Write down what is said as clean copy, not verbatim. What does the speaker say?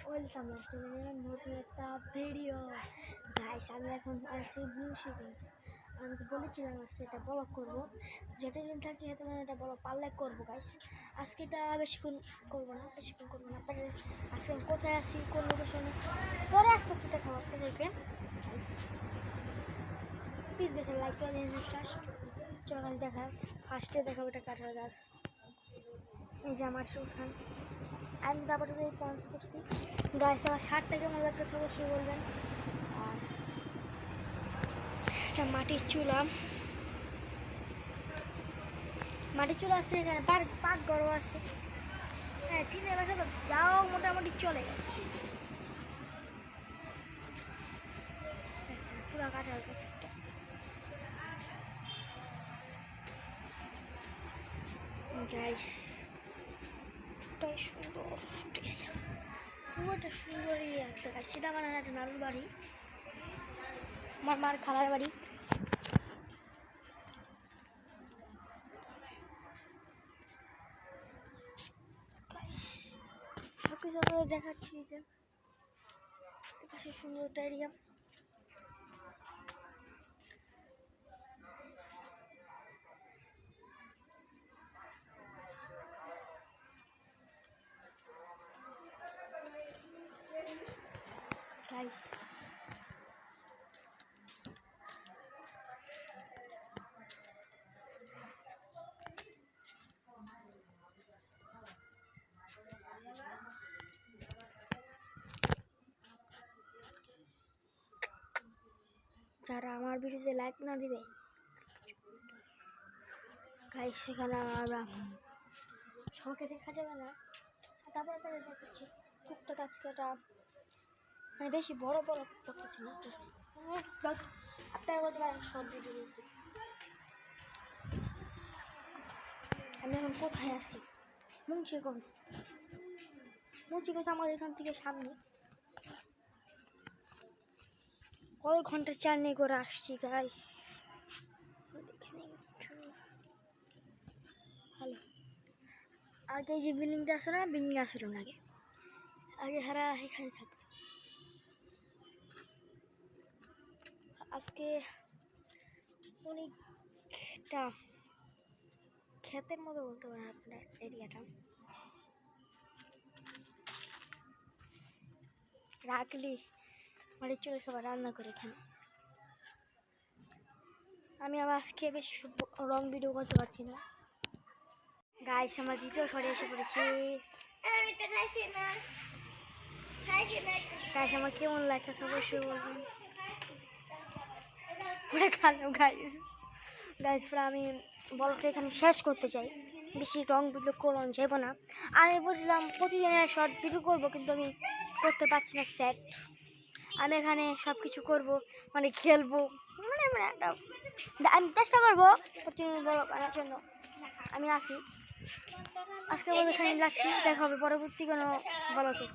Welcome নতুন একটা video guys. আমি এখন আসছি মুন্সিগঞ্জ। আমি তো বলেছিলাম আজকে এটা ব্লগ করবো, যতদিন থাকি ততদিন এটা ব্লগ পারলে করবো গাইস। আজকে এটা বেশিক্ষণ করবো না আপনাদের আজকে আমি কোথায় আসি, কোন লোকেশনে, পরে আস্তে আস্তে দেখাবো আপনাদেরকে। প্লিজ দেখে লাইক করে জিনিসটা চলো আমি দেখা ফার্স্টে দেখাবো এটা কাঁঠাল গাছ। এই যে আমার উঠান, আমি তারপরে পঞ্চ করছি গাছটা। আমার শার্টটা কেমন লাগতেছে অবশ্যই বলবেন। আর একটা মাটির চুলা আছে এখানে, পাক ঘরও আছে। হ্যাঁ টিনের বাসা তো যাও মোটামুটি চলে গেছে। পুরা কাঁঠাল গাছ একটা। গাইস এটাই সুন্দর, পুরোটা সুন্দরই একটা গাছ। সেটা আমার একটা নানুর বাড়ি, আমার মার খালার বাড়ি। সবকিছু দেখাচ্ছি যে সুন্দর একটা এরিয়া। Guys, যারা আমার ভিডিওতে লাইক না দিবে গাইস, সেখানে আমরা শখে দেখা যাবে না। তারপরে তাদের দেখাচ্ছি টুকটাক আজকে এটা মানে বেশি বড় করতেছি না, আপনারা বলতে পারেন সব ভিডিও দিতে। আমি এখন কোথায় আছি? মুন্সিগঞ্জ আমার এখান থেকে সামনে। কয়েক ঘন্টা জার্নি করে আসছি গাইস। ভালো, আগে যে বিল্ডিংটা আসলো না, বিল্ডিং আসলো না আগে হারা এখানে থাকতো। আজকে অনেকটা ক্ষেতের মতো বলতে পারেন আপনার এরিয়াটা। রাখলি বাড়ির চলে সবাই রান্না করে এখানে। আমি আবার আজকে বেশি রং ভিডিও করতে পারছি না গাইস। আমার দ্বিতীয় শহরে এসে পড়েছি গাইস। আমার কেমন লাগছে অবশ্যই বলবেন। গাইস পরে আমি ব্লগটা এখানে শেষ করতে চাই, বেশি রং ভিডিও করুন যাবো না। আমি বুঝলাম প্রতিদিনের শর্ট ভিডিও করবো, কিন্তু আমি করতে পারছি না সেট। আমি এখানে সব কিছু করবো, মানে খেলবো, মানে একটা আমি চেষ্টা করবো প্রতিদিন ব্লগ আনার জন্য। আমি আসি আজকে এখানে লাগছি, দেখা হবে পরবর্তী কোনো ব্লগে।